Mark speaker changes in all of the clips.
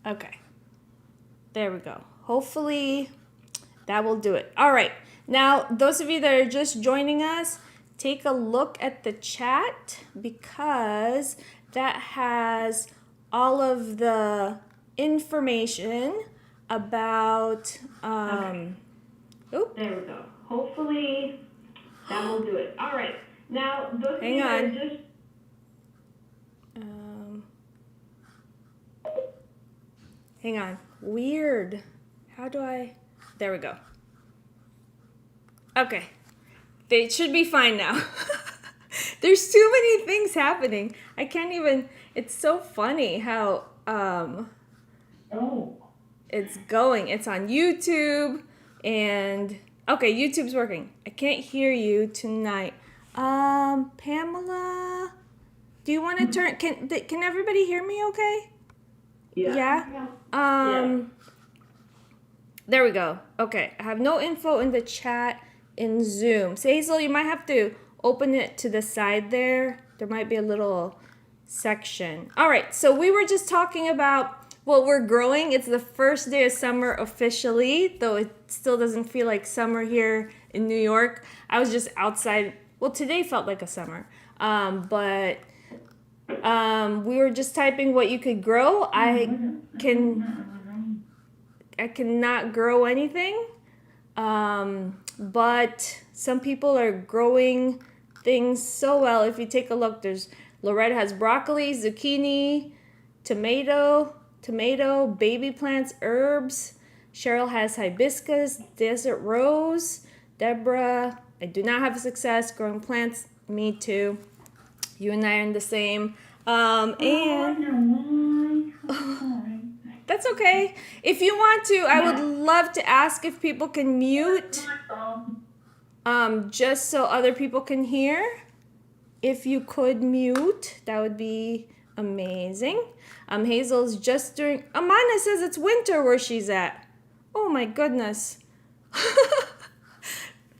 Speaker 1: Okay. There we go. Hopefully that will do it. All right. Now, those of you that are just joining us, take a look at the chat because that has all of the information about
Speaker 2: There we go. Hopefully that will do it. All right. Now, those of
Speaker 1: hang
Speaker 2: you that are
Speaker 1: on.
Speaker 2: just
Speaker 1: Hang on. Weird. How do I? There we go. Okay. They should be fine now. There's too many things happening. I can't even. It's so funny how it's going. It's on YouTube and okay, YouTube's working. I can't hear you tonight. Pamela, do you want to turn? Can everybody hear me? Okay. Yeah. There we go. Okay, I have no info in the chat in Zoom. So Hazel, you might have to open it to the side there. There might be a little section. All right, so we were just talking about well, we're growing. It's the first day of summer officially, though it still doesn't feel like summer here in New York. I was just outside. Well, today felt like a summer, but we were just typing what you could grow. I cannot grow anything, but some people are growing things so well. If you take a look, there's Loretta has broccoli, zucchini, tomato, baby plants, herbs. Cheryl has hibiscus, desert rose. Deborah, I do not have success growing plants. Me too. You and I are in the same. And that's okay. If you want to, I would love to ask if people can mute, just so other people can hear. If you could mute, that would be amazing. Hazel's just doing. Amanda says it's winter where she's at. Oh my goodness.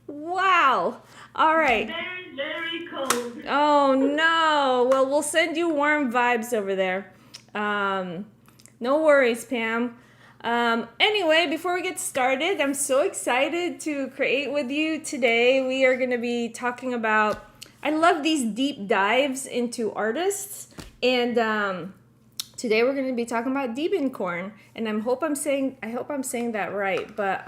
Speaker 1: Wow. All right.
Speaker 2: very, very cold.
Speaker 1: Oh no. Well, we'll send you warm vibes over there. No worries, Pam. Anyway, before we get started, I'm so excited to create with you today. We are going to be talking about, I love these deep dives into artists. And today we're going to be talking about Diebenkorn. And I hope I'm saying that right. But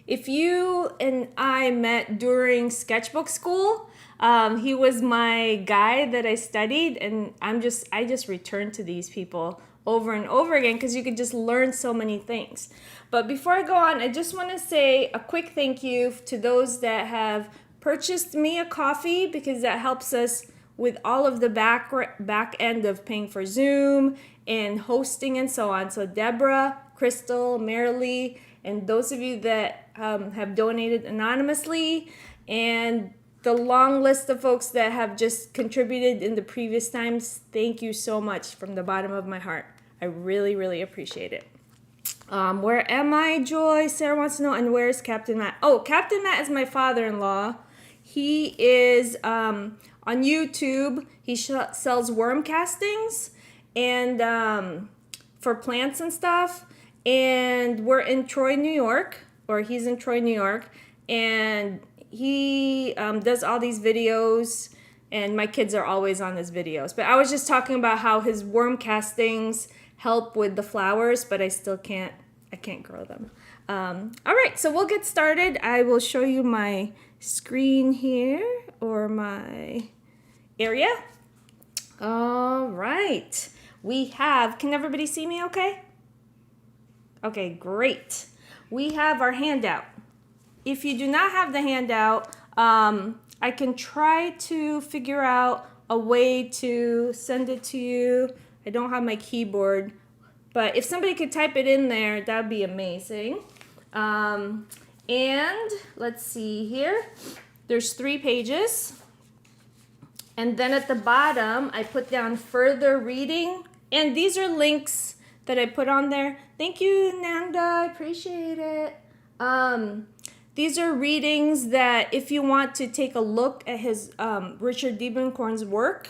Speaker 1: if you and I met during sketchbook school, he was my guy that I studied, and I just return to these people over and over again because you could just learn so many things. But before I go on, I just want to say a quick thank you to those that have purchased me a coffee because that helps us with all of the back end of paying for Zoom and hosting and so on. So Deborah, Crystal, Marilee, and those of you that have donated anonymously, and the long list of folks that have just contributed in the previous times, thank you so much from the bottom of my heart. I really, really appreciate it. Where am I, Joy? Sarah wants to know, and where's Captain Matt? Oh, Captain Matt is my father-in-law. He is on YouTube. He sells worm castings and for plants and stuff. And we're in Troy, New York, or he's in Troy, New York, and he does all these videos, and my kids are always on his videos. But I was just talking about how his worm castings help with the flowers, but I can't grow them. All right, so we'll get started. I will show you my screen here, or my area. All right, we have, can everybody see me okay? Okay, great. We have our handout. If you do not have the handout, I can try to figure out a way to send it to you. I don't have my keyboard, but if somebody could type it in there, that'd be amazing. And let's see here. There's 3 pages. And then at the bottom, I put down further reading. And these are links that I put on there. Thank you, Nanda. I appreciate it. These are readings that if you want to take a look at his Richard Diebenkorn's work,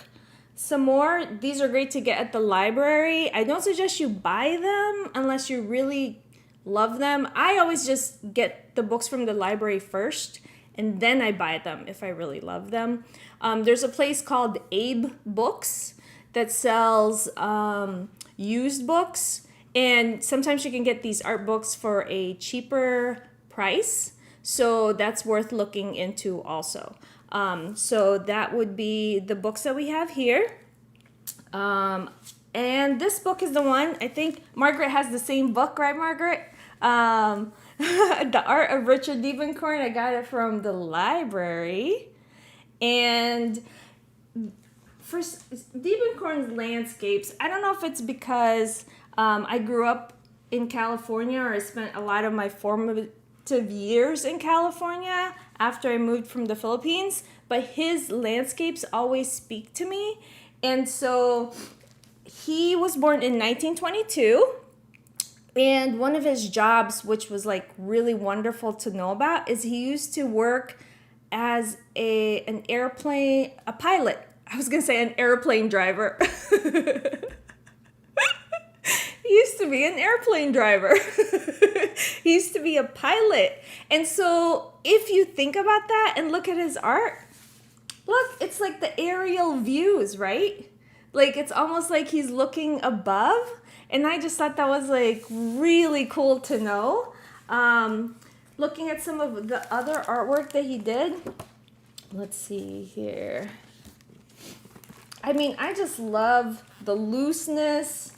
Speaker 1: some more. These are great to get at the library. I don't suggest you buy them unless you really love them. I always just get the books from the library first and then I buy them if I really love them. There's a place called Abe Books that sells used books, and sometimes you can get these art books for a cheaper price. So that's worth looking into also. So that would be the books that we have here. And this book is the one, I think Margaret has the same book, right, Margaret? The Art of Richard Diebenkorn. I got it from the library. And for Diebenkorn's landscapes, I don't know if it's because I grew up in California or I spent a lot of my formative years in California after I moved from the Philippines, but his landscapes always speak to me. And so he was born in 1922. And one of his jobs, which was like really wonderful to know about, is he used to work as a pilot. I was gonna say an airplane driver. He used to be an airplane driver. He used to be a pilot. And so if you think about that and look at his art, look, it's like the aerial views, right? Like it's almost like he's looking above. And I just thought that was like really cool to know. Looking at some of the other artwork that he did. Let's see here. I mean, I just love the looseness.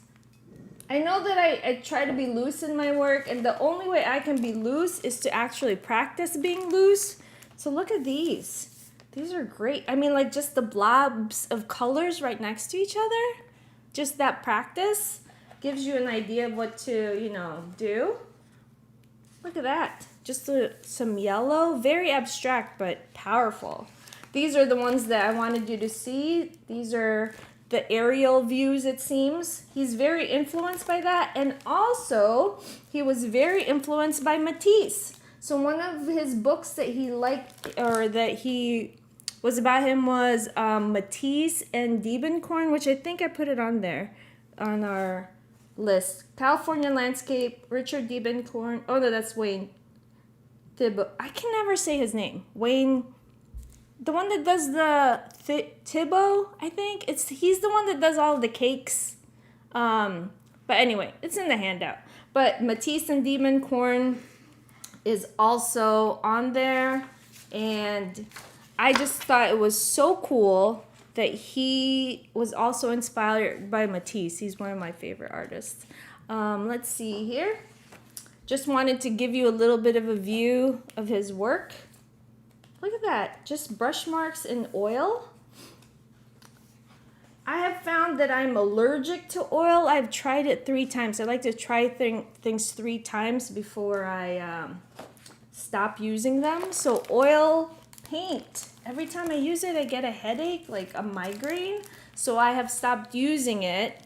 Speaker 1: I know that I try to be loose in my work, and the only way I can be loose is to actually practice being loose. So look at these. These are great. I mean, like just the blobs of colors right next to each other. Just that practice gives you an idea of what to, do. Look at that. Just some yellow. Very abstract, but powerful. These are the ones that I wanted you to see. These are the aerial views, it seems. He's very influenced by that. And also, he was very influenced by Matisse. So one of his books that he liked, or that he was about him, was Matisse and Diebenkorn, which I think I put it on there, on our list. California Landscape, Richard Diebenkorn. Oh no, that's Wayne Thibault. I can never say his name. Wayne, the one that does the Thibault, I think. He's the one that does all the cakes. But anyway, it's in the handout. But Matisse and Diebenkorn is also on there. And I just thought it was so cool that he was also inspired by Matisse. He's one of my favorite artists. Let's see here. Just wanted to give you a little bit of a view of his work. Look at that, just brush marks in oil. I have found that I'm allergic to oil. I've tried it 3 times. I like to try things 3 times before I stop using them. So oil paint, every time I use it, I get a headache, like a migraine. So I have stopped using it.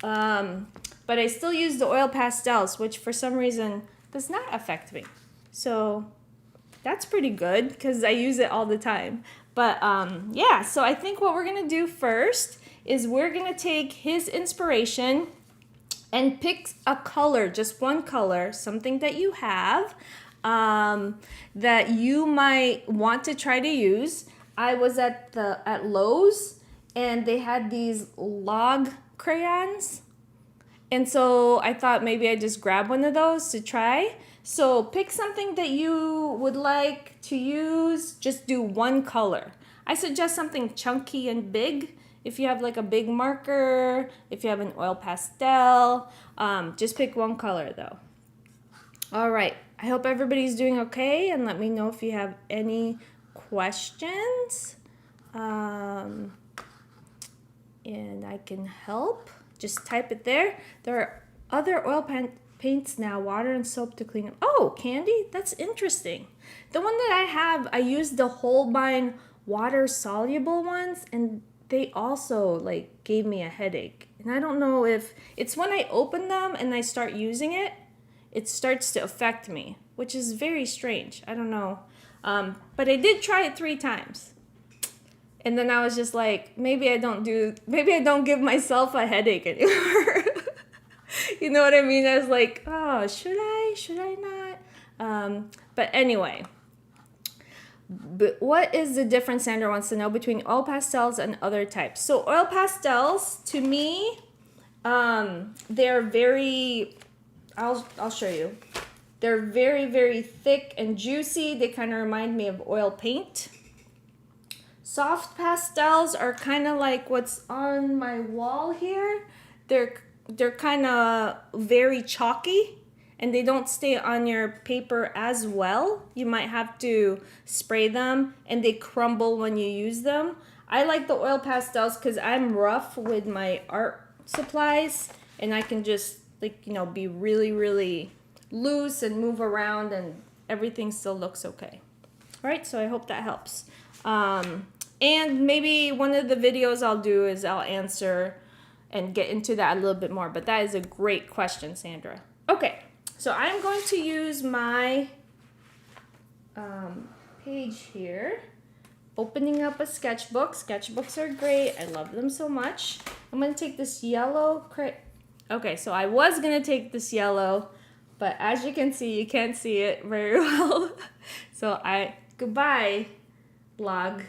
Speaker 1: But I still use the oil pastels, which for some reason does not affect me. So that's pretty good because I use it all the time. But yeah, so I think what we're going to do first is we're going to take his inspiration and pick a color, just one color, something that you have that you might want to try to use. I was at Lowe's and they had these log crayons. And so I thought maybe I'd just grab one of those to try. So pick something that you would like to use. Just do one color. I suggest something chunky and big. If you have like a big marker, if you have an oil pastel, just pick one color though. All right. I hope everybody's doing okay, and let me know if you have any questions. And I can help. Just type it there. There are other oil paints now, water and soap to clean up. Oh, candy? That's interesting. The one that I have, I used the Holbein water soluble ones, and they also like gave me a headache. And I don't know if it's when I open them and I start using it, it starts to affect me, which is very strange. I don't know. But I did try it 3 times. And then I was just like, maybe I don't give myself a headache anymore. You know what I mean? I was like, oh, should I not? But anyway, but what is the difference, Sandra wants to know, between oil pastels and other types? So oil pastels, to me, they're very, I'll show you. They're very, very thick and juicy. They kind of remind me of oil paint. Soft pastels are kind of like what's on my wall here. They're kind of very chalky, and they don't stay on your paper as well. You might have to spray them, and they crumble when you use them. I like the oil pastels because I'm rough with my art supplies, and I can just be really, really loose and move around, and everything still looks okay. All right, so I hope that helps. And maybe one of the videos I'll do is I'll answer and get into that a little bit more. But that is a great question, Sandra. Okay, so I'm going to use my page here. Opening up a sketchbook. Sketchbooks are great. I love them so much. I'm going to take this yellow. Okay, so I was going to take this yellow, but as you can see, you can't see it very well. So goodbye, log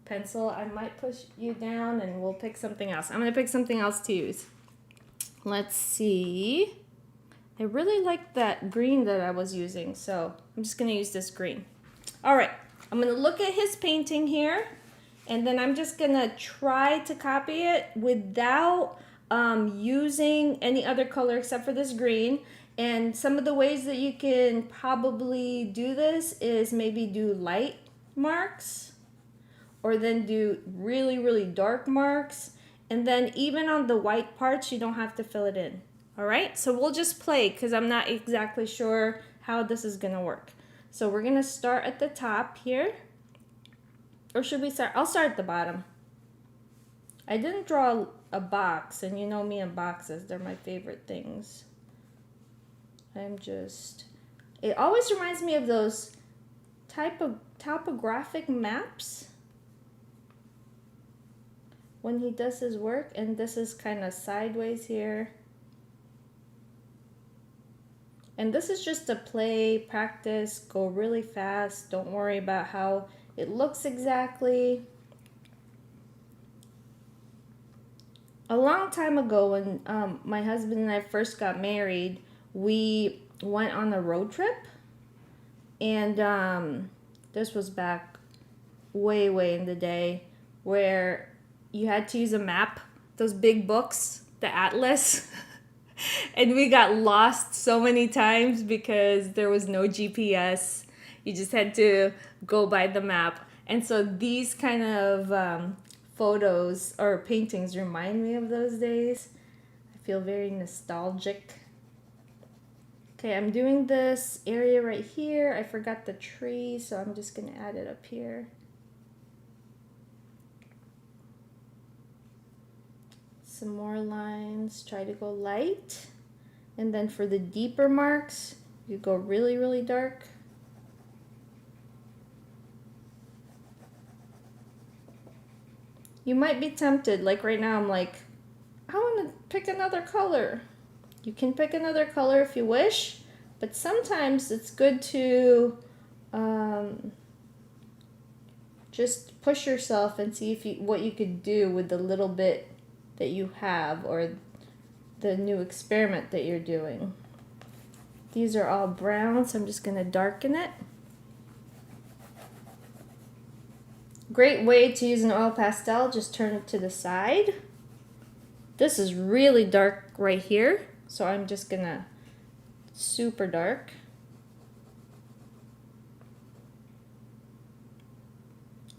Speaker 1: pencil. I might push you down and we'll pick something else. I'm going to pick something else to use. Let's see. I really like that green that I was using, so I'm just going to use this green. All right, I'm going to look at his painting here, and then I'm just going to try to copy it without using any other color except for this green. And some of the ways that you can probably do this is maybe do light marks, or then do really, really dark marks. And then even on the white parts, you don't have to fill it in. All right, so we'll just play because I'm not exactly sure how this is gonna work. So we're gonna start at the top here. Or should we start? I'll start at the bottom. I didn't draw a box, and you know me and boxes, they're my favorite things. It always reminds me of those type of topographic maps when he does his work, and this is kind of sideways here. And this is just to play, practice, go really fast. Don't worry about how it looks exactly. A long time ago, when my husband and I first got married, we went on a road trip. And this was back way, way in the day, where you had to use a map, those big books, the atlas. And we got lost so many times because there was no GPS. You just had to go by the map. And so these kind of photos or paintings remind me of those days. I feel very nostalgic. Okay, I'm doing this area right here. I forgot the tree, so I'm just going to add it up here. Some more lines, try to go light. And then for the deeper marks, you go really, really dark. You might be tempted, like right now I'm like, I want to pick another color. You can pick another color if you wish, but sometimes it's good to just push yourself and see what you could do with the little bit that you have, or the new experiment that you're doing. These are all brown, so I'm just going to darken it. Great way to use an oil pastel, just turn it to the side. This is really dark right here, so I'm just going to super dark.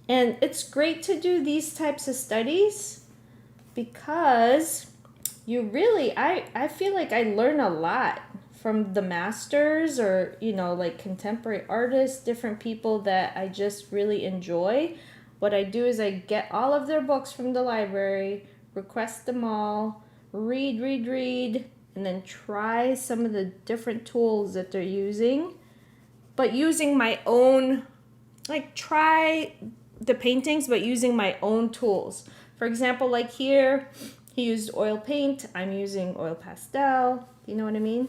Speaker 1: And it's great to do these types of studies because you really, I feel like I learn a lot from the masters, or, like contemporary artists, different people that I just really enjoy. What I do is I get all of their books from the library, request them all, read, and then try some of the different tools that they're using, but using my own, try the paintings, but using my own tools. For example, like here, he used oil paint. I'm using oil pastel. You know what I mean?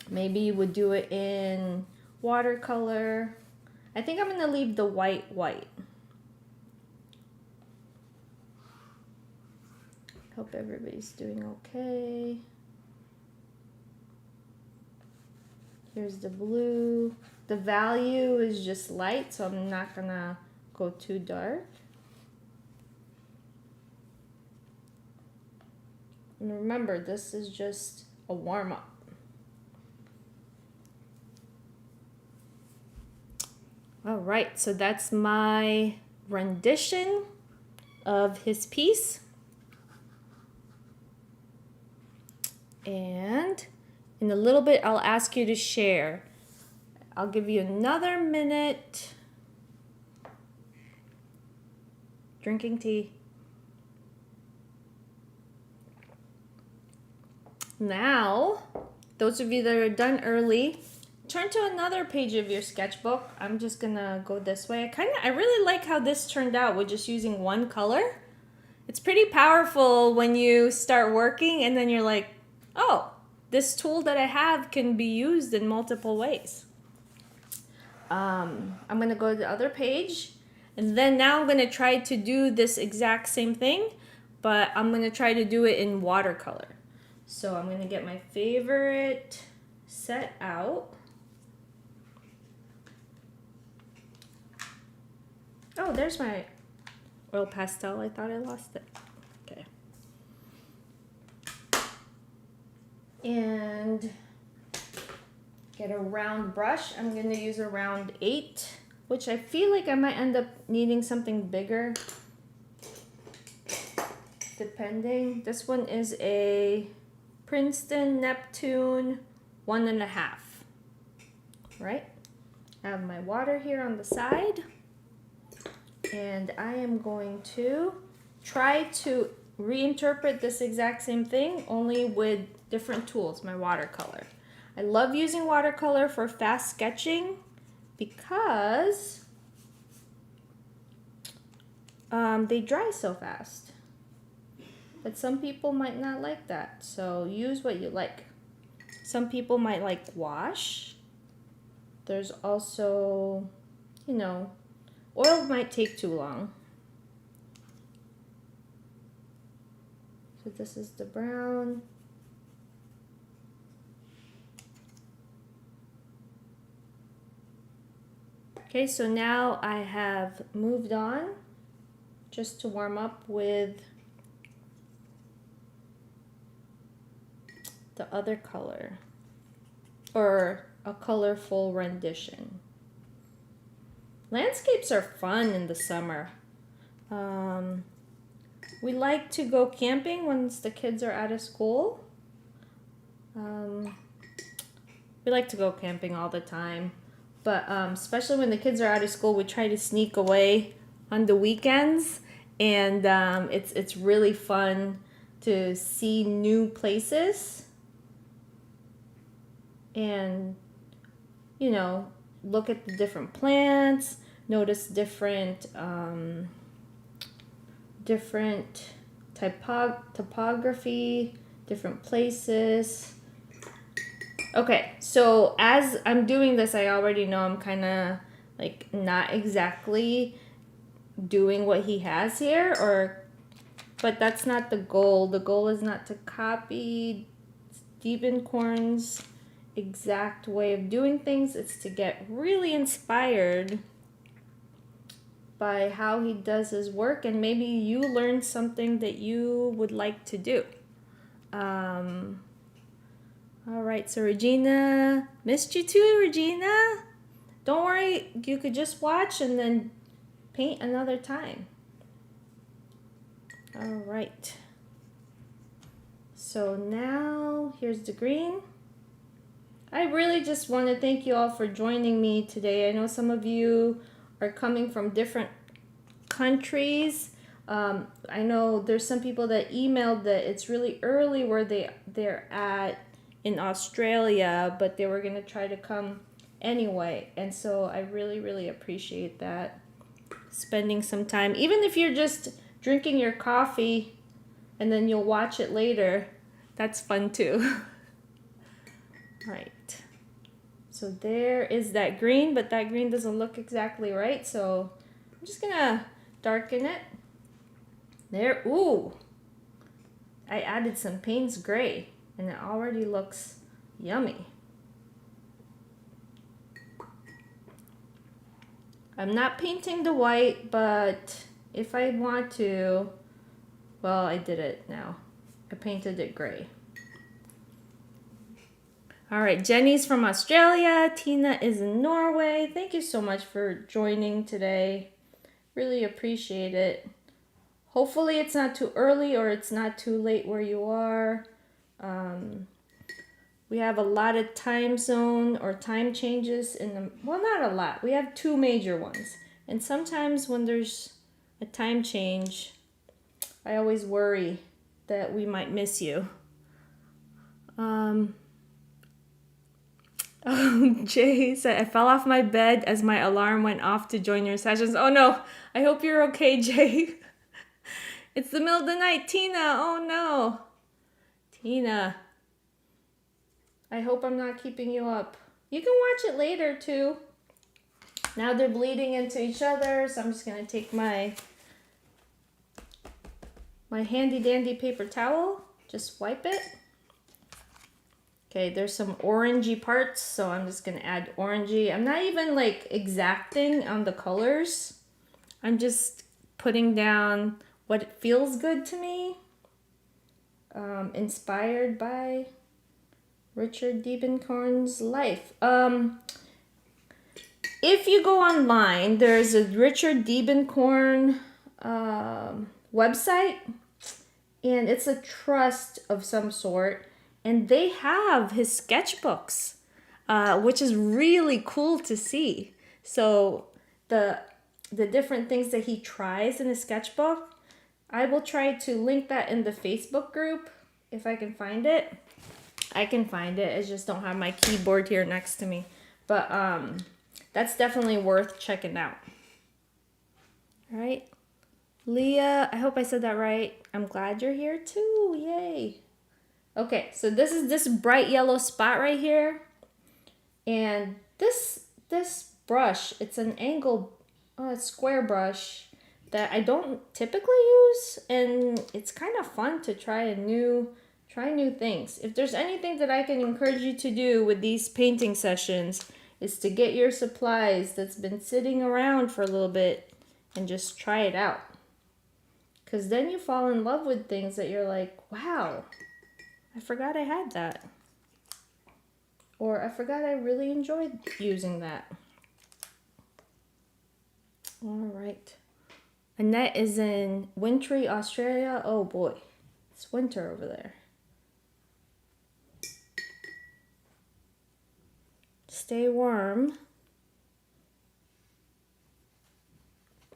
Speaker 1: Maybe you would do it in watercolor. I think I'm gonna leave the white white. Hope everybody's doing okay. Here's the blue. The value is just light, so I'm not gonna go too dark. And remember, this is just a warm-up. All right, so that's my rendition of his piece. And in a little bit, I'll ask you to share. I'll give you another minute. Drinking tea. Now, those of you that are done early, turn to another page of your sketchbook. I'm just gonna go this way. I really like how this turned out with just using one color. It's pretty powerful when you start working and then you're like, oh, this tool that I have can be used in multiple ways. I'm gonna go to the other page, and then now I'm gonna try to do this exact same thing, but I'm gonna try to do it in watercolor. So I'm gonna get my favorite set out. Oh, there's my oil pastel. I thought I lost it. Okay. And get a round brush. I'm going to use a round 8, which I feel like I might end up needing something bigger, depending. This one is a Princeton Neptune 1.5. Right? I have my water here on the side. And I am going to try to reinterpret this exact same thing, only with different tools, my watercolor. I love using watercolor for fast sketching because they dry so fast. But some people might not like that, so use what you like. Some people might like wash. There's also, you know, oil might take too long. So this is the brown. Okay, so now I have moved on just to warm up with the other color, or a colorful rendition. Landscapes are fun in the summer. We like to go camping once the kids are out of school. We like to go camping all the time, but especially when the kids are out of school, we try to sneak away on the weekends, and it's really fun to see new places and, you know, look at the different plants, notice different topography, different places. Okay, so as I'm doing this, I already know I'm kind of like not exactly doing what he has here, but that's not the goal. The goal is not to copy Diebenkorn's exact way of doing things. It's to get really inspired by how he does his work, and maybe you learn something that you would like to do. All right, so Regina, missed you too, Regina. Don't worry, you could just watch and then paint another time. All right. So now here's the green. I really just want to thank you all for joining me today. I know some of you are coming from different countries. I know there's some people that emailed that it's really early where they're at in Australia, but they were going to try to come anyway. And so I really, really appreciate that. spending some time. Even if you're just drinking your coffee and then you'll watch it later, that's fun too. All right. So there is that green, but that green doesn't look exactly right. So I'm just gonna darken it. There, ooh. I added some Payne's Gray and it already looks yummy. I'm not painting the white, but if I want to, well, I did it now. I painted it gray. All right, Jenny's from Australia. Tina is in Norway. Thank you so much for joining today. Really appreciate it. Hopefully it's not too early or it's not too late where you are. We have a lot of time zone or time changes in the, well, not a lot. We have 2 major ones. And sometimes when there's a time change, I always worry that we might miss you. Oh, Jay said, I fell off my bed as my alarm went off to join your sessions. Oh no, I hope you're okay, Jay. It's the middle of the night. Tina, oh no. Tina, I hope I'm not keeping you up. You can watch it later too. Now they're bleeding into each other, so I'm just gonna take my handy dandy paper towel, just wipe it. Okay, there's some orangey parts, so I'm just gonna add orangey. I'm not even like exacting on the colors. I'm just putting down what feels good to me. Inspired by Richard Diebenkorn's life. If you go online, there's a Richard Diebenkorn website, and it's a trust of some sort. And they have his sketchbooks, which is really cool to see. So the different things that he tries in his sketchbook, I will try to link that in the Facebook group if I can find it. I can find it. I just don't have my keyboard here next to me. But that's definitely worth checking out. All right. Leah, I hope I said that right. I'm glad you're here too. Yay. Okay, so this is this bright yellow spot right here. And this brush, it's an angle, square brush that I don't typically use, and it's kind of fun to try new things. If there's anything that I can encourage you to do with these painting sessions, is to get your supplies that's been sitting around for a little bit and just try it out. Because then you fall in love with things that you're like, wow, I forgot I had that. Or I forgot I really enjoyed using that. All right. Annette is in wintry Australia. Oh boy, it's winter over there. Stay warm.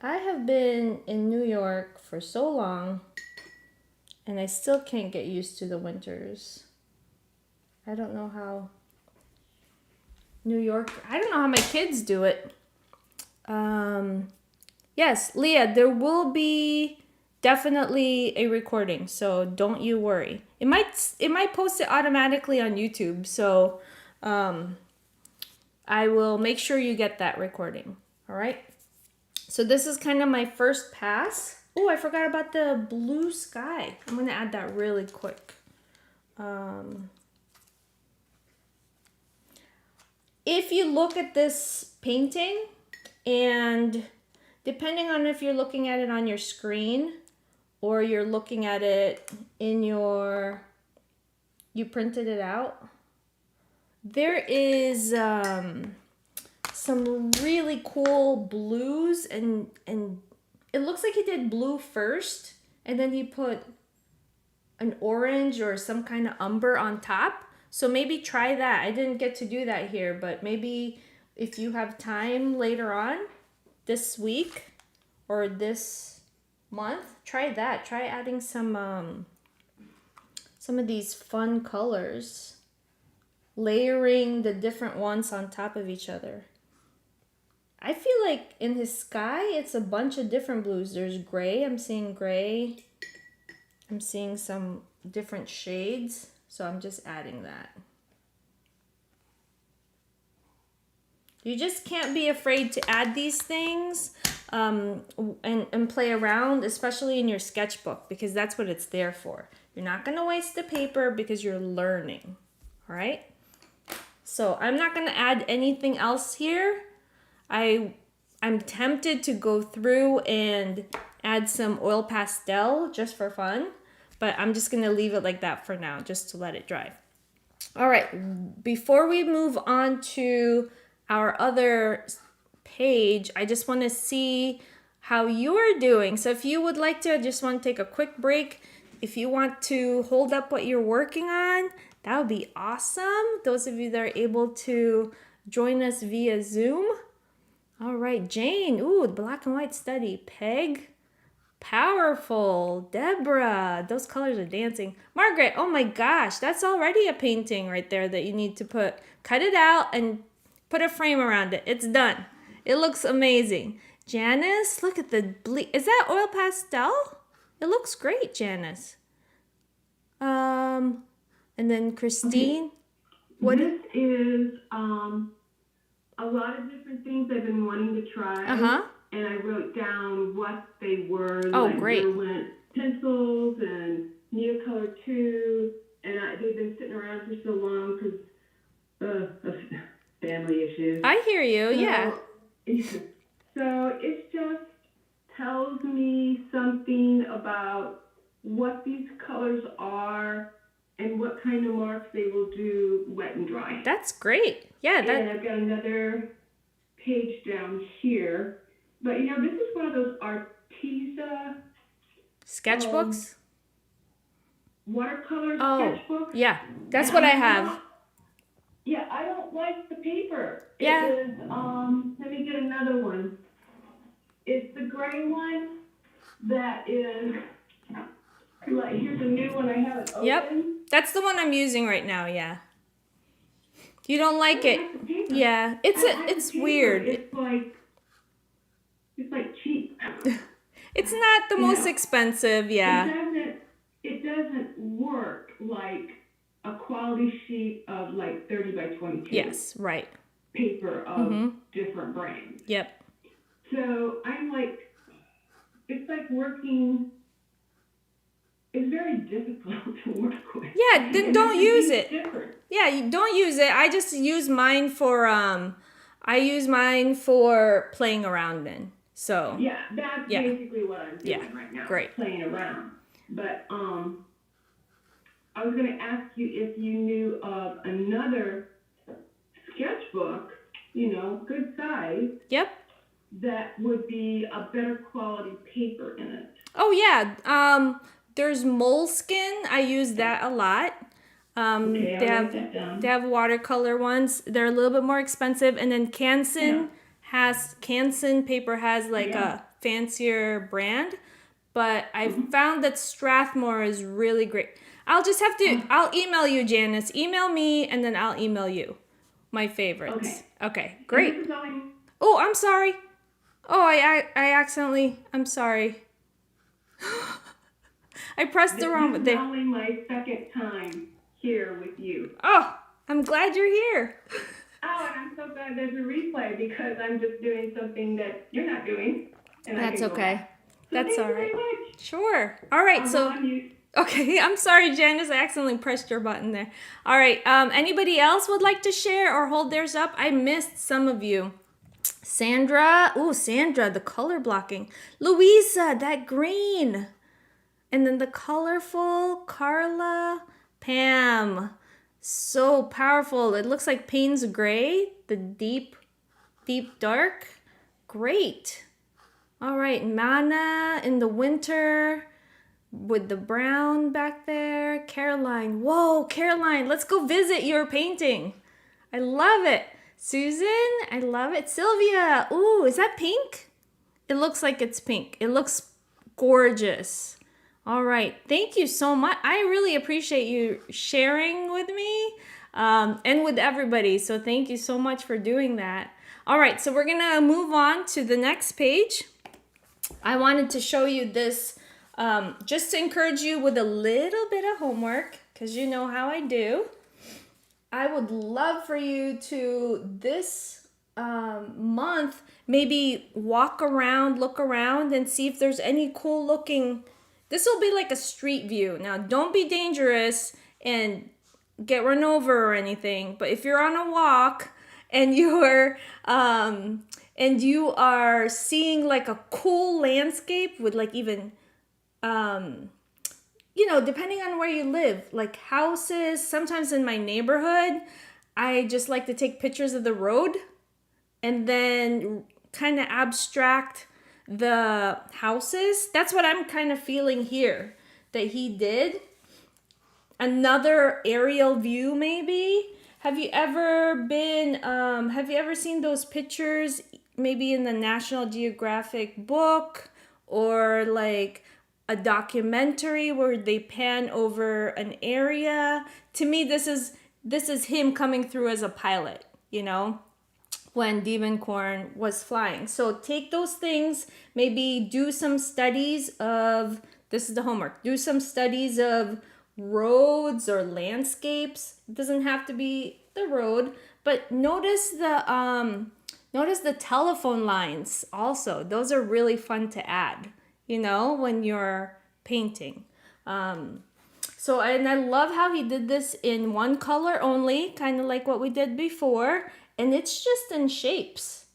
Speaker 1: I have been in New York for so long, and I still can't get used to the winters. I don't know how New York, I don't know how my kids do it. Yes, Leah, there will be definitely a recording, so don't you worry. It might post it automatically on YouTube, so I will make sure you get that recording. All right. So this is kind of my first pass. Oh, I forgot about the blue sky. I'm gonna add that really quick. If you look at this painting, and depending on if you're looking at it on your screen or you're looking at it in you printed it out, there is some really cool blues, and it looks like he did blue first and then he put an orange or some kind of umber on top. So maybe try that. I didn't get to do that here, but maybe if you have time later on this week or this month, try that. Try adding some of these fun colors, layering the different ones on top of each other. I feel like in his sky, it's a bunch of different blues. There's gray. I'm seeing gray. I'm seeing some different shades. So I'm just adding that. You just can't be afraid to add these things and play around, especially in your sketchbook, because that's what it's there for. You're not going to waste the paper because you're learning. All right? So I'm not going to add anything else here. I'm tempted to go through and add some oil pastel just for fun, but I'm just going to leave it like that for now, just to let it dry. All right, before we move on to our other page, I just want to see how you're doing. So if you would like to, I just want to take a quick break. If you want to hold up what you're working on, that would be awesome. Those of you that are able to join us via Zoom. All right, Jane, ooh, black and white study. Peg, powerful. Deborah, those colors are dancing. Margaret, oh my gosh, that's already a painting right there that you need to cut it out and put a frame around it. It's done. It looks amazing. Janice, look at the is that oil pastel? It looks great, Janice. And then Christine.
Speaker 2: Okay. What this is a lot of different things I've been wanting to try. And I wrote down what they were.
Speaker 1: Oh,
Speaker 2: like
Speaker 1: great.
Speaker 2: Derwent pencils and Neocolor 2. And they've been sitting around for so long because of family issues.
Speaker 1: I hear you, yeah.
Speaker 2: So it just tells me something about what these colors are and what kind of marks they will do wet and dry.
Speaker 1: That's great. Yeah.
Speaker 2: And I've got another page down here. But, this is one of those Arteza
Speaker 1: sketchbooks?
Speaker 2: Watercolor sketchbooks.
Speaker 1: Yeah, that's what I have.
Speaker 2: Yeah, I don't like the paper.
Speaker 1: Yeah.
Speaker 2: It is, let me get another one. It's the gray one that is, like, here's a new one I haven't opened.
Speaker 1: Yep, that's the one I'm using right now, yeah. You don't like it? Yeah, it's weird.
Speaker 2: It's like cheap.
Speaker 1: It's not the most expensive, yeah.
Speaker 2: It doesn't work like a quality sheet of like 30 by 22.
Speaker 1: Yes, right.
Speaker 2: Paper of different brands.
Speaker 1: Yep.
Speaker 2: So I'm like, it's like working. It's very difficult to work with.
Speaker 1: Yeah, then don't use it.
Speaker 2: Different.
Speaker 1: Yeah, you don't use it. I just use mine for playing around in. So
Speaker 2: yeah, that's basically what I'm doing right now.
Speaker 1: Great.
Speaker 2: Playing around. But I was going to ask you if you knew of another sketchbook, good size.
Speaker 1: Yep.
Speaker 2: That would be a better quality paper in it.
Speaker 1: Oh yeah. There's Moleskin. I use that a lot.
Speaker 2: Okay,
Speaker 1: they
Speaker 2: I'll write that down.
Speaker 1: They have watercolor ones. They're a little bit more expensive. And then Canson paper has like a fancier brand. But I found that Strathmore is really great. I'll email you, Janice. Email me and then I'll email you my favorites. Okay, great. Oh, I'm sorry. Oh, I accidentally, I'm sorry. I pressed the wrong button.
Speaker 2: This is only my second time here with you.
Speaker 1: Oh, I'm glad you're here.
Speaker 2: Oh, and I'm so glad there's a replay because I'm just doing something that you're not doing. And
Speaker 1: that's okay. That's all right.
Speaker 2: Much.
Speaker 1: Sure. All right. Okay. I'm sorry, Janice. I accidentally pressed your button there. All right. Anybody else would like to share or hold theirs up? I missed some of you. Sandra. Ooh, Sandra, the color blocking. Louisa, that green. And then the colorful Carla. Pam. So powerful. It looks like Payne's gray. The deep dark. Great. All right, Mana in the winter with the brown back there. Caroline, whoa, Caroline, let's go visit your painting. I love it. Susan, I love it. Sylvia, ooh, is that pink? It looks like it's pink. It looks gorgeous. All right, thank you so much. I really appreciate you sharing with me and with everybody. So thank you so much for doing that. All right, so we're gonna move on to the next page. I wanted to show you this just to encourage you with a little bit of homework, because you know how I do. I would love for you to this month maybe walk around, look around, and see if there's any cool looking. This will be like a street view. Now, don't be dangerous and get run over or anything. But if you're on a walk and you are seeing like a cool landscape with like even depending on where you live, like houses, sometimes in my neighborhood, I just like to take pictures of the road and then kind of abstract the houses. That's what I'm kind of feeling here that he did. Another aerial view maybe. Have you ever seen those pictures maybe in the National Geographic book or like a documentary where they pan over an area? To me, this is him coming through as a pilot, when Diebenkorn was flying. So take those things, maybe do some studies of, this is the homework, do some studies of roads or landscapes. It doesn't have to be the road, but notice the telephone lines also. Those are really fun to add, when you're painting. And I love how he did this in one color only, kind of like what we did before, and it's just in shapes.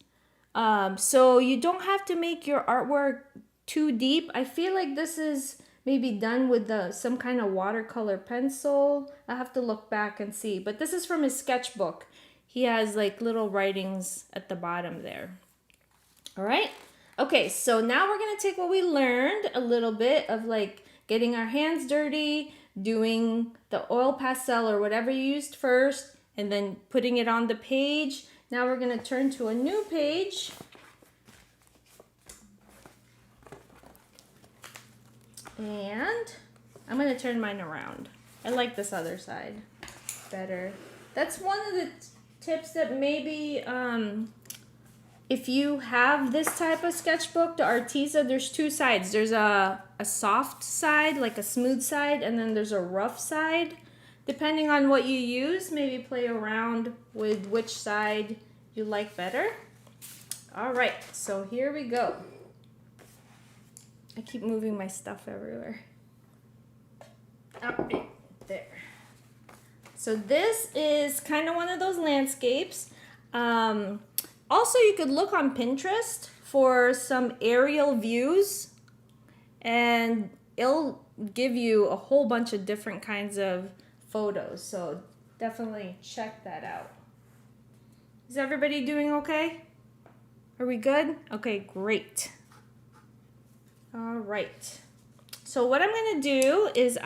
Speaker 1: So you don't have to make your artwork too deep. I feel like this is maybe done with some kind of watercolor pencil. I have to look back and see, but this is from his sketchbook. He has like little writings at the bottom there. All right. Okay, so now we're going to take what we learned, a little bit of like getting our hands dirty, doing the oil pastel or whatever you used first, and then putting it on the page. Now we're going to turn to a new page. And I'm going to turn mine around. I like this other side better. That's one of the tips that maybe if you have this type of sketchbook, the Arteza, there's two sides. There's a soft side, like a smooth side, and then there's a rough side. Depending on what you use, maybe play around with which side you like better. All right, so here we go. I keep moving my stuff everywhere. Oh, there. So this is kind of one of those landscapes. Also, you could look on Pinterest for some aerial views, and it'll give you a whole bunch of different kinds of photos. So definitely check that out. Is everybody doing okay? Are we good? Okay, great. All right. So what I'm going to do is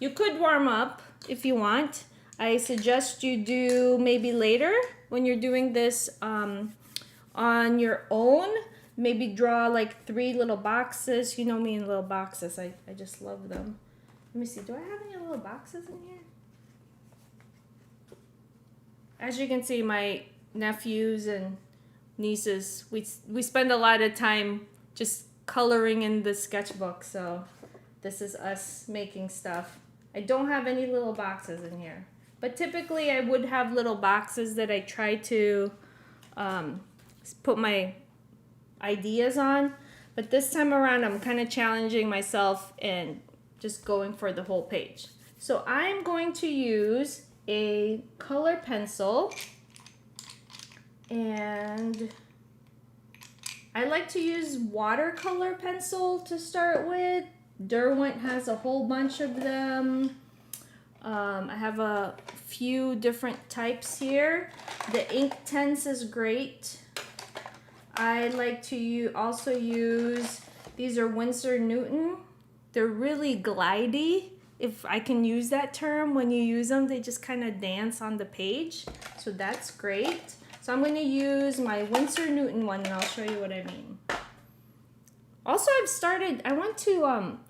Speaker 1: you could warm up if you want. I suggest you do maybe later when you're doing this on your own. Maybe draw like 3 little boxes. You know me in little boxes. I just love them. Let me see. Do I have any little boxes in here? As you can see, my nephews and nieces, we spend a lot of time just coloring in the sketchbook. So this is us making stuff. I don't have any little boxes in here. But typically I would have little boxes that I try to put my ideas on. But this time around I'm kind of challenging myself and just going for the whole page. So I'm going to use a color pencil, and I like to use watercolor pencil to start with. Derwent has a whole bunch of them. I have a few different types here. The Inktense is great. I like to also use, these are Winsor Newton. They're really glidey, if I can use that term. When you use them, they just kind of dance on the page. So that's great. So I'm going to use my Winsor Newton one, and I'll show you what I mean. Also, I went to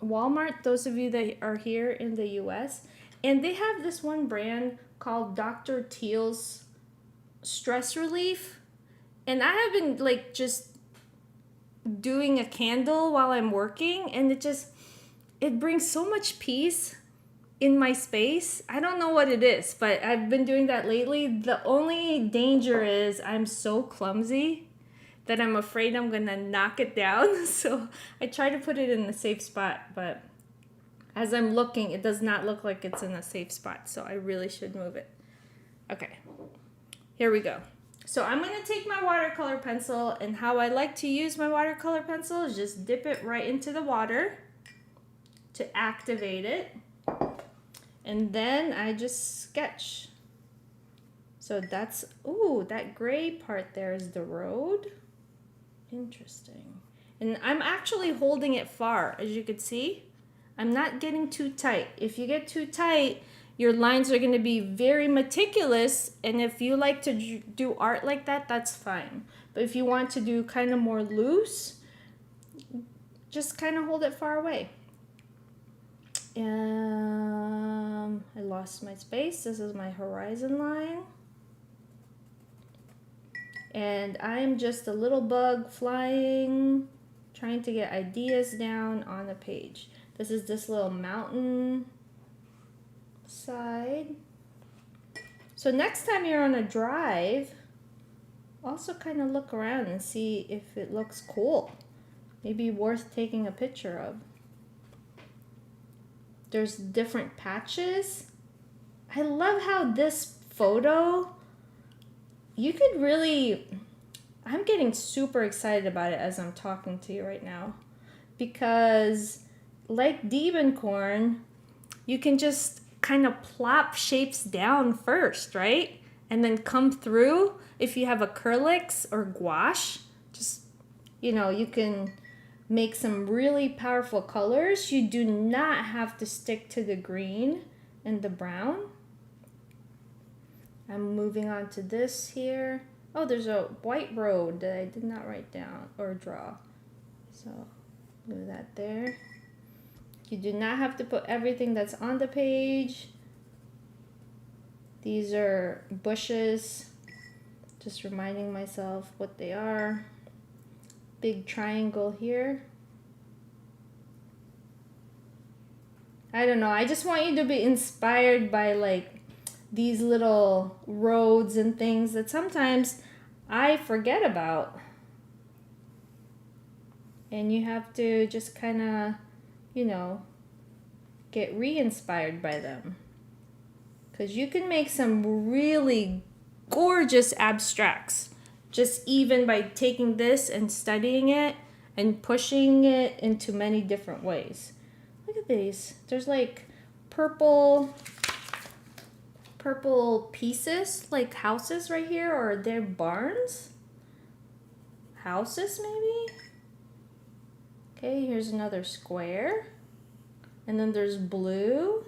Speaker 1: Walmart, those of you that are here in the US, and they have this one brand called Dr. Teal's stress relief. And I have been like just doing a candle while I'm working, and it brings so much peace in my space. I don't know what it is, but I've been doing that lately. The only danger is I'm so clumsy that I'm afraid I'm gonna knock it down. So I try to put it in a safe spot, but as I'm looking, it does not look like it's in a safe spot. So I really should move it. Okay, here we go. So I'm gonna take my watercolor pencil, and how I like to use my watercolor pencil is just dip it right into the water to activate it. And then I just sketch. So that's, ooh, that gray part there is the road. Interesting. And I'm actually holding it far, as you can see. I'm not getting too tight. If you get too tight, your lines are going to be very meticulous. And if you like to do art like that, that's fine. But if you want to do kind of more loose, just kind of hold it far away. I lost my space. This is my horizon line. And I'm just a little bug flying, trying to get ideas down on a page. This is this little mountain side. So next time you're on a drive, also kind of look around and see if it looks cool. Maybe worth taking a picture of. There's different patches. I love how this photo, you could really, I'm getting super excited about it as I'm talking to you right now. Because like Diebenkorn, you can just kind of plop shapes down first, right? And then come through. If you have acrylics or gouache, just, you can make some really powerful colors. You do not have to stick to the green and the brown. I'm moving on to this here. Oh, there's a white road that I did not write down or draw. So move that there. You do not have to put everything that's on the page. These are bushes. Just reminding myself what they are. Big triangle here. I don't know. I just want you to be inspired by like these little roads and things that sometimes I forget about. And you have to just kind of, get re-inspired by them. Because you can make some really gorgeous abstracts just even by taking this and studying it and pushing it into many different ways. Look at these. There's like purple pieces, like houses right here, or they're barns? Houses maybe? Okay, here's another square. And then there's blue.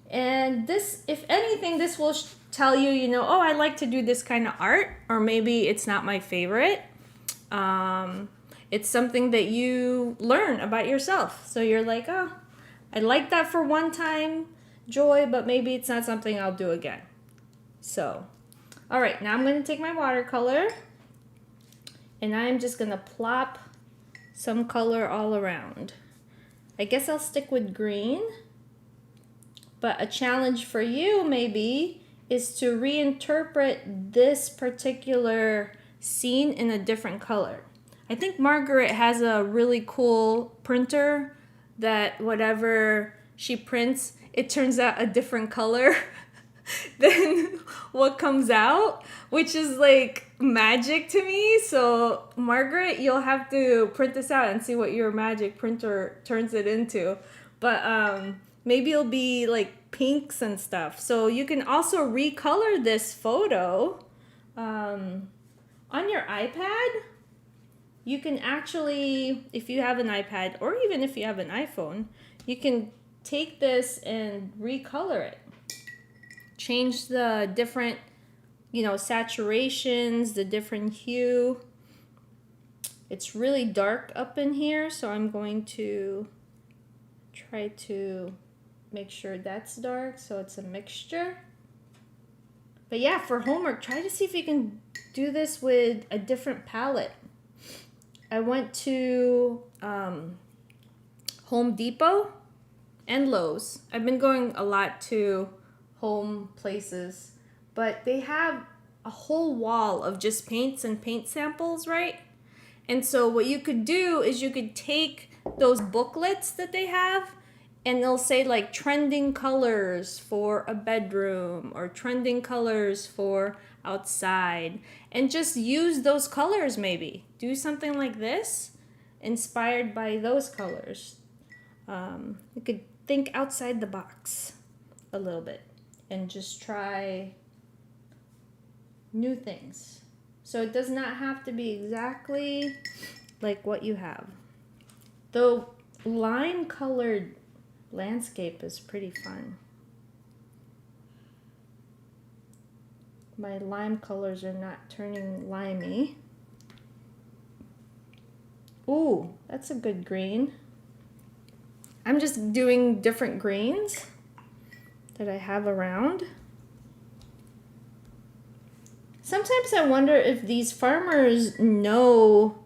Speaker 1: And this, if anything, this will tell you, oh, I like to do this kind of art, or maybe it's not my favorite. It's something that you learn about yourself. So you're like, oh, I like that for one time joy, but maybe it's not something I'll do again. So, all right, now I'm going to take my watercolor and I'm just going to plop some color all around. I guess I'll stick with green. But a challenge for you maybe is to reinterpret this particular scene in a different color. I think Margaret has a really cool printer that whatever she prints, it turns out a different color than what comes out, which is like magic to me. So Margaret, you'll have to print this out and see what your magic printer turns it into. But maybe it'll be like pinks and stuff. So you can also recolor this photo on your iPad. You can actually, if you have an iPad or even if you have an iPhone, you can take this and recolor it. Change the different, saturations, the different hue. It's really dark up in here, so I'm going to try to make sure that's dark so it's a mixture. But yeah, for homework, try to see if you can do this with a different palette. I went to Home Depot and Lowe's. I've been going a lot to home places, but they have a whole wall of just paints and paint samples, right? And so what you could do is you could take those booklets that they have, and they'll say like trending colors for a bedroom or trending colors for outside, and just use those colors. Maybe do something like this inspired by those colors. You could think outside the box a little bit and just try new things. So it does not have to be exactly like what you have. Though lime colored landscape is pretty fun. My lime colors are not turning limey. Ooh, that's a good green. I'm just doing different greens that I have around. Sometimes I wonder if these farmers know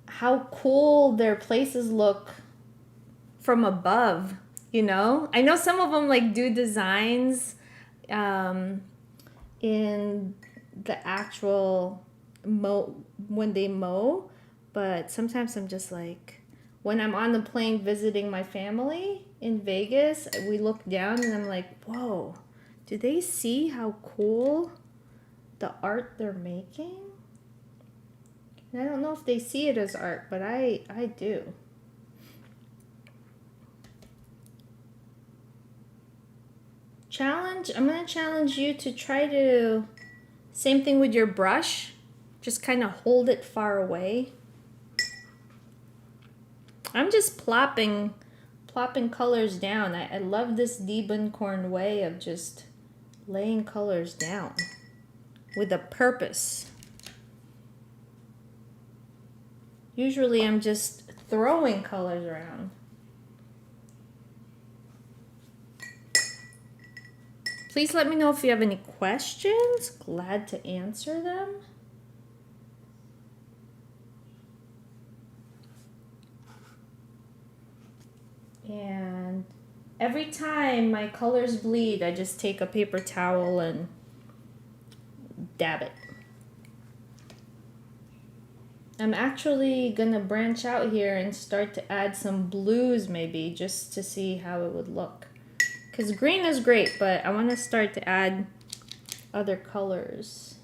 Speaker 1: how cool their places look from above, you know? I know some of them like do designs in the actual when they mow, but sometimes I'm just like, when I'm on the plane visiting my family in Vegas, we look down and I'm like, whoa, do they see how cool the art they're making? And I don't know if they see it as art, but I do. Challenge, I'm going to challenge you to try to, same thing with your brush, just kind of hold it far away. I'm just plopping colors down. I love this Diebenkorn way of just laying colors down with a purpose. Usually I'm just throwing colors around. Please let me know if you have any questions. Glad to answer them. And every time my colors bleed, I just take a paper towel and dab it. I'm actually gonna branch out here and start to add some blues maybe, just to see how it would look. Because green is great, but I want to start to add other colors.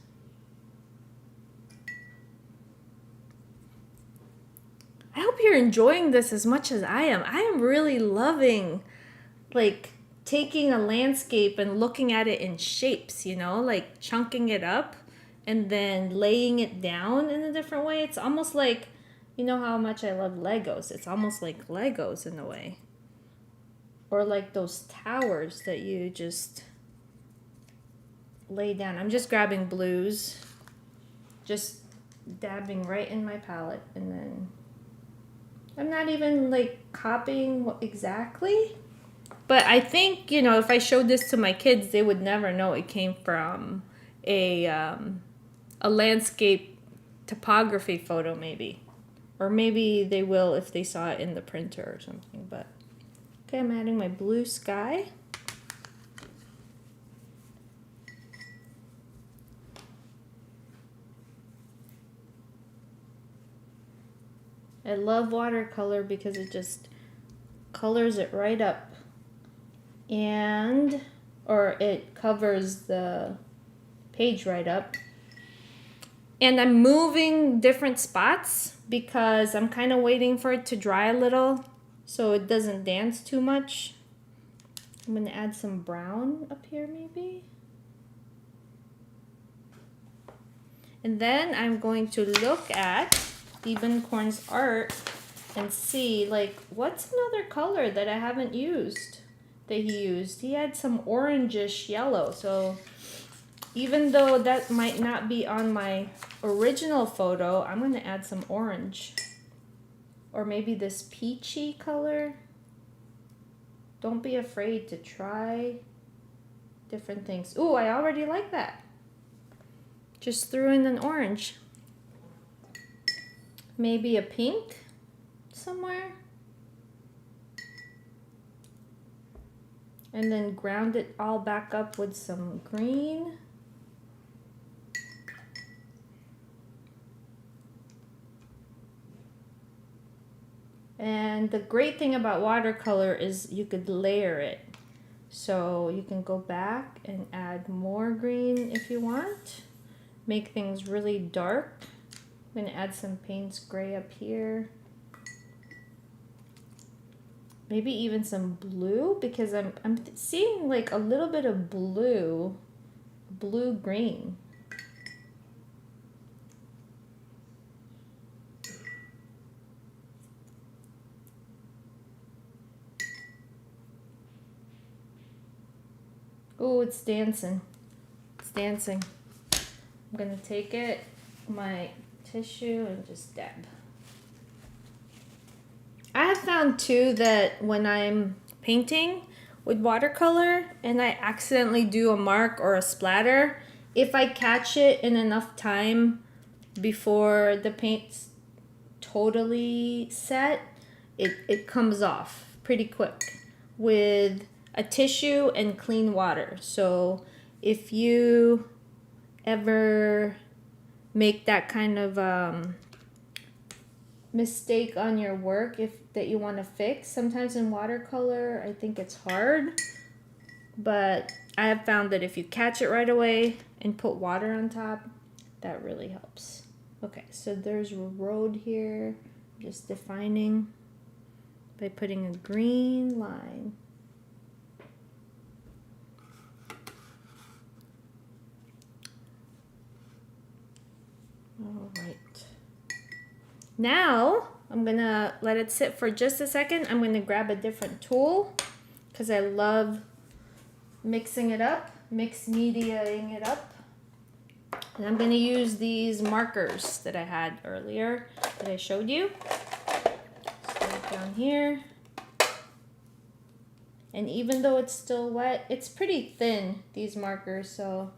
Speaker 1: I hope you're enjoying this as much as I am. I am really loving like taking a landscape and looking at it in shapes, you know, like chunking it up and then laying it down in a different way. It's almost like, you know how much I love Legos. It's almost like Legos in a way. Or like those towers that you just lay down. I'm just grabbing blues, just dabbing right in my palette, and then I'm not even like copying what exactly. But I think, you know, if I showed this to my kids, they would never know it came from a landscape topography photo maybe. Or maybe they will if they saw it in the printer or something, but okay, I'm adding my blue sky. I love watercolor because it just colors it right up. Or it covers the page right up. And I'm moving different spots because I'm kind of waiting for it to dry a little so it doesn't dance too much. I'm going to add some brown up here maybe. And then I'm going to look at Diebenkorn's art and see like what's another color that I haven't used that he used. He had some orangish yellow, so even though that might not be on my original photo, I'm going to add some orange. Or maybe this peachy color. Don't be afraid to try different things. Ooh, I already like that. Just threw in an orange. Maybe a pink somewhere. And then ground it all back up with some green. And the great thing about watercolor is you could layer it. So you can go back and add more green if you want. Make things really dark. I'm gonna add some Payne's Gray up here. Maybe even some blue, because I'm seeing like a little bit of blue green. Oh, it's dancing. It's dancing. I'm gonna take it, my tissue, and just dab. I have found too that when I'm painting with watercolor and I accidentally do a mark or a splatter, if I catch it in enough time before the paint's totally set, it comes off pretty quick with a tissue and clean water. So if you ever make that kind of mistake on your work that you want to fix, sometimes in watercolor I think it's hard, but I have found that if you catch it right away and put water on top, that really helps. Okay, so there's a road here, just defining by putting a green line. All right. Now, I'm gonna let it sit for just a second. I'm gonna grab a different tool because I love mixing it up, mixed mediaing it up. And I'm gonna use these markers that I had earlier that I showed you. Start down here. And even though it's still wet, it's pretty thin, these markers, so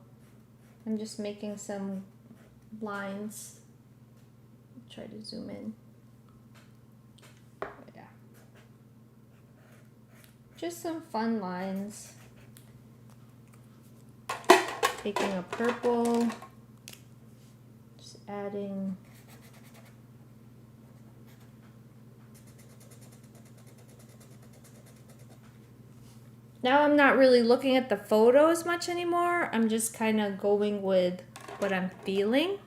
Speaker 1: I'm just making some lines. Try to zoom in. Yeah. Just some fun lines. Taking a purple, just adding now. I'm not really looking at the photo as much anymore. I'm just kind of going with what I'm feeling.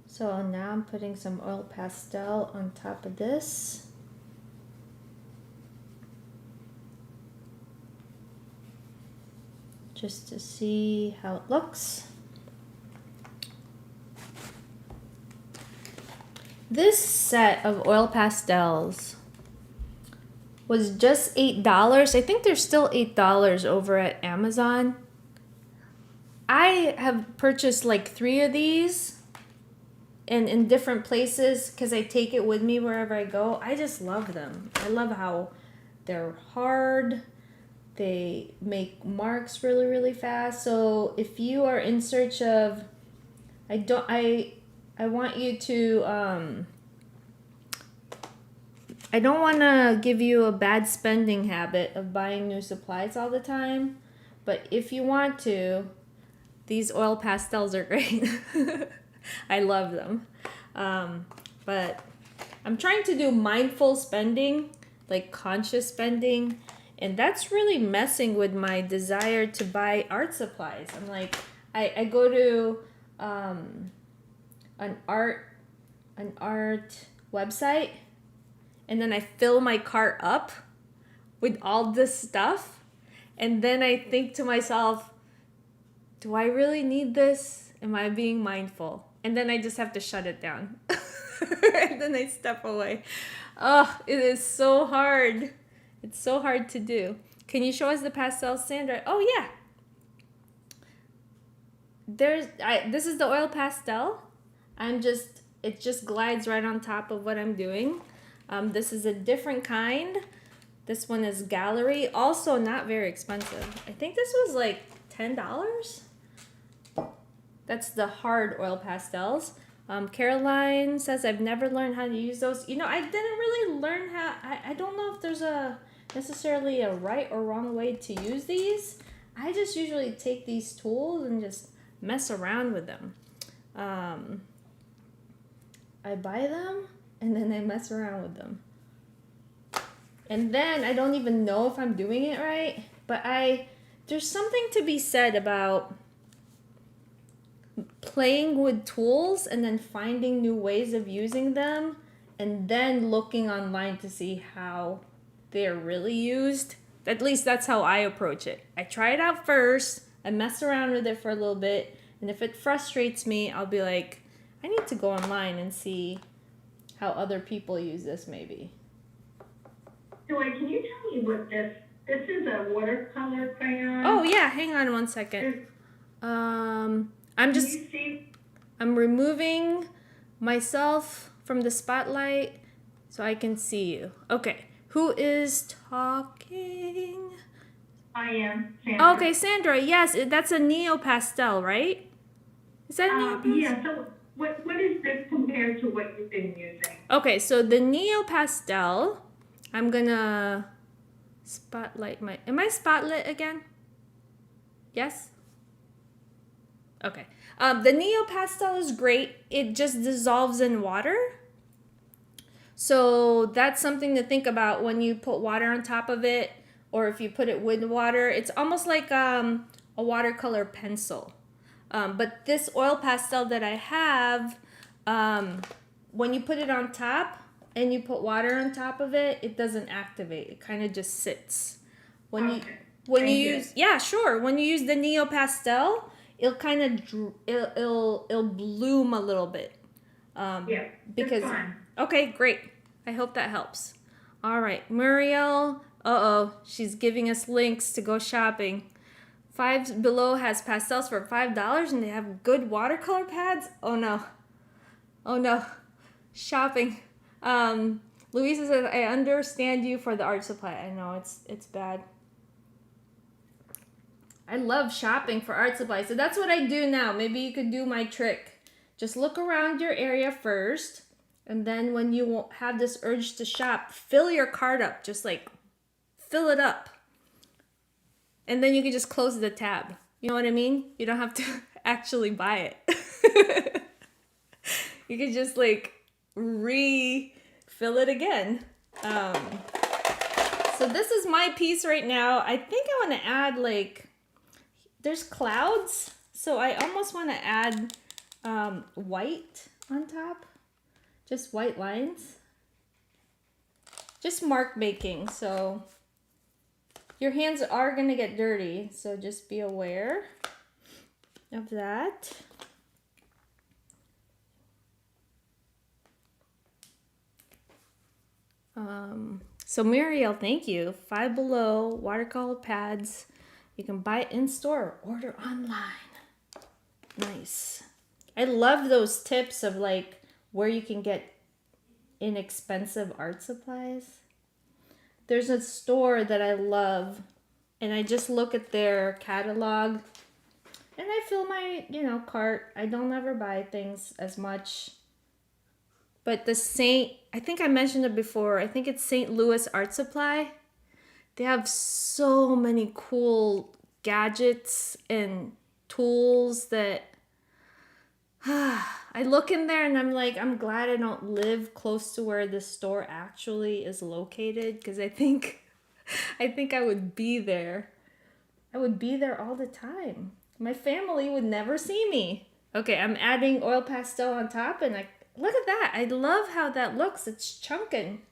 Speaker 1: So now I'm putting some oil pastel on top of this. Just to see how it looks. This set of oil pastels was just $8. I think they're still $8 over at Amazon. I have purchased like 3 of these. And in different places, because I take it with me wherever I go. I just love them. I love how they're hard. They make marks really, really fast. So if you are in search of, I want you to, I don't want to give you a bad spending habit of buying new supplies all the time. But if you want to, these oil pastels are great. I love them. But I'm trying to do mindful spending, like conscious spending, and that's really messing with my desire to buy art supplies. I'm like, I go to an art website, and then I fill my cart up with all this stuff, and then I think to myself, do I really need this? Am I being mindful? And then I just have to shut it down. And then I step away. Oh, it is so hard. It's so hard to do. Can you show us the pastel, Sandra? Oh, yeah. this is the oil pastel. It just glides right on top of what I'm doing. This is a different kind. This one is Gallery, also not very expensive. I think this was like $10. That's the hard oil pastels. Caroline says, I've never learned how to use those. You know, I didn't really learn how, I don't know if there's necessarily a right or wrong way to use these. I just usually take these tools and just mess around with them. I buy them and then I mess around with them. And then I don't even know if I'm doing it right, but there's something to be said about playing with tools and then finding new ways of using them and then looking online to see how they're really used. At least that's how I approach it. I try it out first, I mess around with it for a little bit, and if it frustrates me, I'll be like, I need to go online and see how other people use this maybe.
Speaker 2: Joy, can you tell me what this is a watercolor crayon?
Speaker 1: Oh yeah, hang on one second. I'm removing myself from the spotlight so I can see you. Okay, who is talking?
Speaker 2: I am, Sandra.
Speaker 1: Okay, Sandra, yes, that's a neo pastel, right? Is that a neo pastel?
Speaker 2: Yeah, so what is this compared to what you've been using?
Speaker 1: Okay, so the neo pastel, I'm gonna spotlight am I spotlit again? Yes? Okay. The neo pastel is great. It just dissolves in water. So that's something to think about when you put water on top of it, or if you put it with water. It's almost like a watercolor pencil. But this oil pastel that I have, when you put it on top and you put water on top of it, it doesn't activate. It kind of just sits. When you use the neo pastel, it'll kind of it'll bloom a little bit.
Speaker 2: Yeah.
Speaker 1: Because
Speaker 2: that's fine.
Speaker 1: Okay, great. I hope that helps. All right, Muriel. She's giving us links to go shopping. Five Below has pastels for $5 and they have good watercolor pads. Oh no, shopping. Louisa says, I understand you for the art supply. I know it's bad. I love shopping for art supplies. So that's what I do now. Maybe you could do my trick. Just look around your area first. And then when you have this urge to shop, fill your cart up. Just like fill it up. And then you can just close the tab. You know what I mean? You don't have to actually buy it. You can just like refill it again. So this is my piece right now. I think I want to add there's clouds. So I almost want to add white on top. Just white lines. Just mark making. So your hands are going to get dirty. So just be aware of that. So Muriel, thank you. Five Below watercolor pads. You can buy it in store or order online. Nice. I love those tips of where you can get inexpensive art supplies. There's a store that I love and I just look at their catalog and I fill my, cart. I don't ever buy things as much. But I think I mentioned it before. I think it's St. Louis Art Supply. They have so many cool gadgets and tools that I look in there and I'm like, I'm glad I don't live close to where this store actually is located, because I think I would be there. I would be there all the time. My family would never see me. Okay, I'm adding oil pastel on top and look at that. I love how that looks. It's chunking.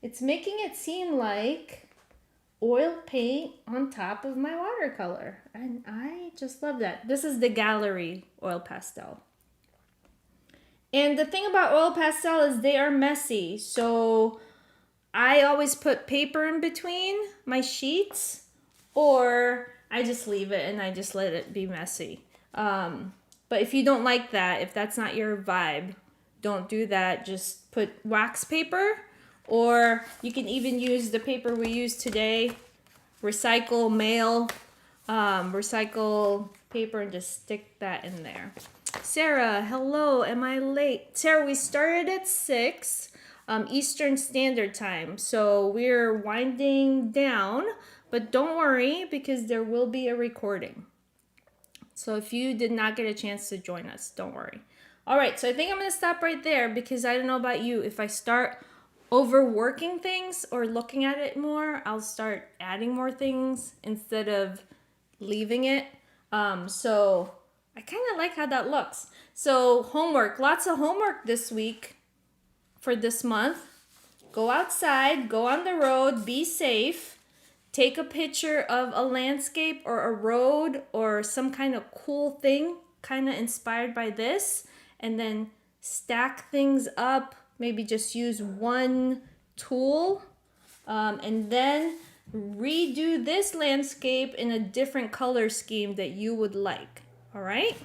Speaker 1: It's making it seem like oil paint on top of my watercolor. And I just love that. This is the Gallery oil pastel. And the thing about oil pastel is they are messy. So I always put paper in between my sheets, or I just leave it and I just let it be messy. But if you don't like that, if that's not your vibe, don't do that. Just put wax paper, or you can even use the paper we use today, recycle mail, recycle paper, and just stick that in there. Sarah, hello, am I late? Sarah, we started at 6 Eastern Standard Time, so we're winding down, but don't worry because there will be a recording. So if you did not get a chance to join us, don't worry. All right, so I think I'm going to stop right there because I don't know about you. If I start overworking things or looking at it more, I'll start adding more things instead of leaving it. So I kind of like how that looks. So homework, lots of homework this week for this month. Go outside, go on the road, be safe. Take a picture of a landscape or a road or some kind of cool thing, kind of inspired by this, and then stack things up. Maybe just use one tool, and then redo this landscape in a different color scheme that you would like. All right?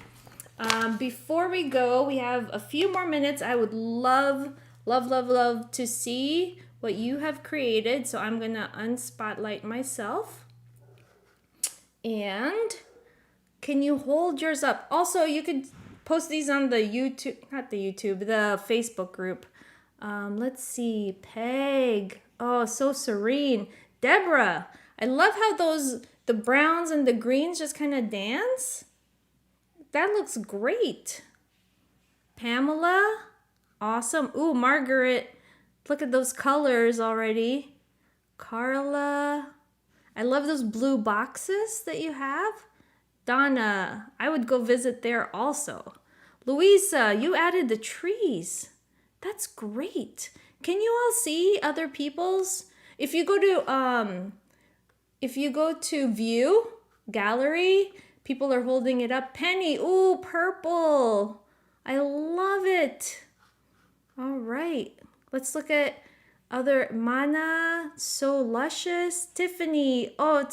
Speaker 1: Before we go, we have a few more minutes. I would love to see what you have created. So I'm gonna unspotlight myself. And can you hold yours up? Also, you could post these on the the Facebook group. Let's see, Peg. Oh, so serene. Deborah, I love how the browns and the greens just kind of dance. That looks great. Pamela, awesome. Ooh, Margaret, look at those colors already. Carla, I love those blue boxes that you have. Donna, I would go visit there also. Louisa, you added the trees. That's great. Can you all see other people's? If you go to view, gallery, people are holding it up. Penny, ooh, purple. I love it. All right. Let's look at other. Mana, so luscious. Tiffany, oh,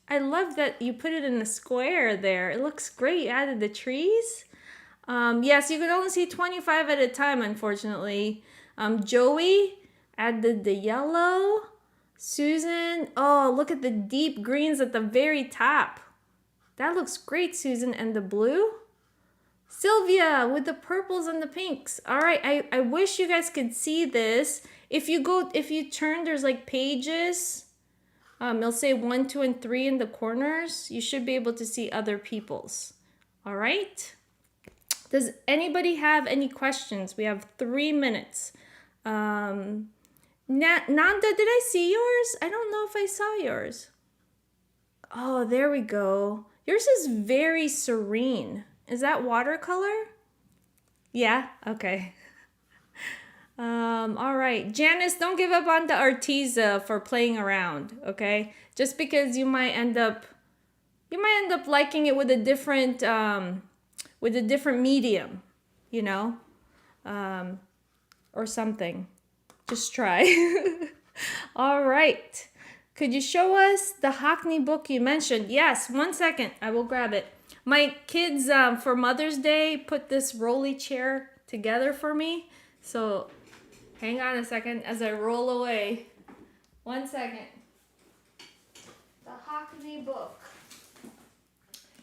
Speaker 1: I love that you put it in a square there. It looks great. You added the trees. Yes, you can only see 25 at a time, unfortunately. Joey added the yellow. Susan, oh, look at the deep greens at the very top. That looks great, Susan. And the blue. Sylvia with the purples and the pinks. All right, I wish you guys could see this. If you turn, there's like pages. It'll say 1, 2, and 3 in the corners. You should be able to see other people's. All right. Does anybody have any questions? We have 3 minutes. Nanda, did I see yours? I don't know if I saw yours. Oh, there we go. Yours is very serene. Is that watercolor? Yeah? Okay. All right. Janice, don't give up on the Arteza for playing around, okay? Just because you might end up liking it with a different medium, you know? Or something. Just try. All right. Could you show us the Hockney book you mentioned? Yes, 1 second. I will grab it. My kids, for Mother's Day, put this rolly chair together for me. So hang on a second as I roll away. 1 second. The Hockney book.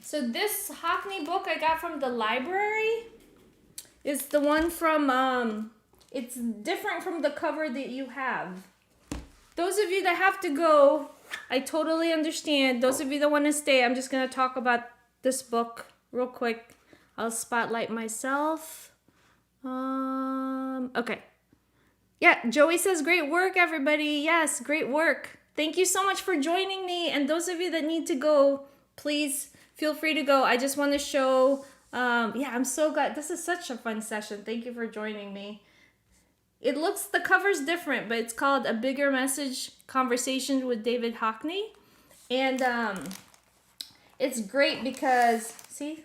Speaker 1: So this Hockney book I got from the library is the one from, it's different from the cover that you have. Those of you that have to go, I totally understand. Those of you that want to stay, I'm just going to talk about this book real quick. I'll spotlight myself. Okay. Yeah, Joey says great work, everybody. Yes, great work. Thank you so much for joining me. And those of you that need to go, please feel free to go. I just want to show, yeah, I'm so glad. This is such a fun session. Thank you for joining me. The cover's different, but it's called A Bigger Message, Conversations with David Hockney. And it's great because, see,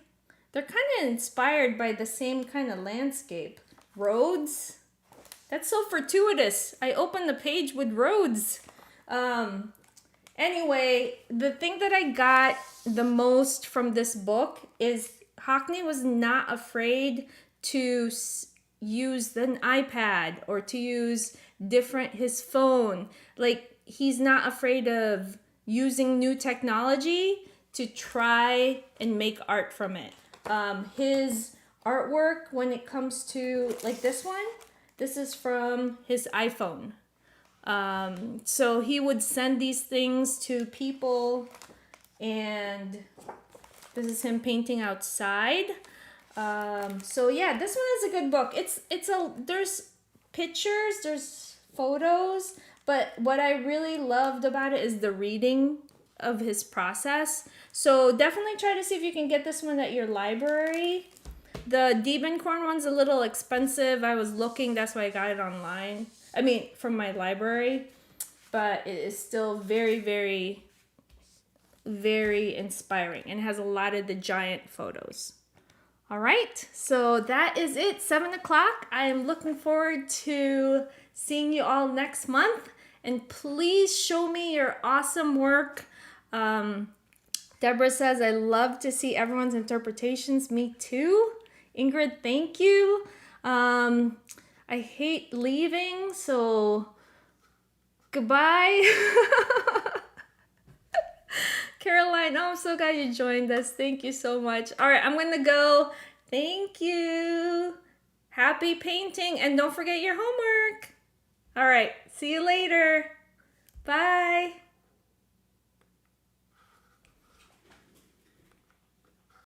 Speaker 1: they're kind of inspired by the same kind of landscape. Roads. That's so fortuitous. I opened the page with roads. And Anyway, the thing that I got the most from this book is Hockney was not afraid to use an iPad or to use his phone. Like, he's not afraid of using new technology to try and make art from it. His artwork, when it comes to like this one, this is from his iPhone. So he would send these things to people, and this is him painting outside. So yeah, this one is a good book. There's pictures, there's photos, but what I really loved about it is the reading of his process. So definitely try to see if you can get this one at your library. The Diebenkorn one's a little expensive. I was looking, that's why I got it online. I mean, from my library. But it is still very, very, very inspiring and has a lot of the giant photos. All right, so that is it, 7 o'clock. I am looking forward to seeing you all next month. And please show me your awesome work. Deborah says, I love to see everyone's interpretations. Me too. Ingrid, thank you. I hate leaving, so goodbye. Caroline, oh, I'm so glad you joined us. Thank you so much. All right, I'm going to go. Thank you. Happy painting, and don't forget your homework. All right, see you later. Bye.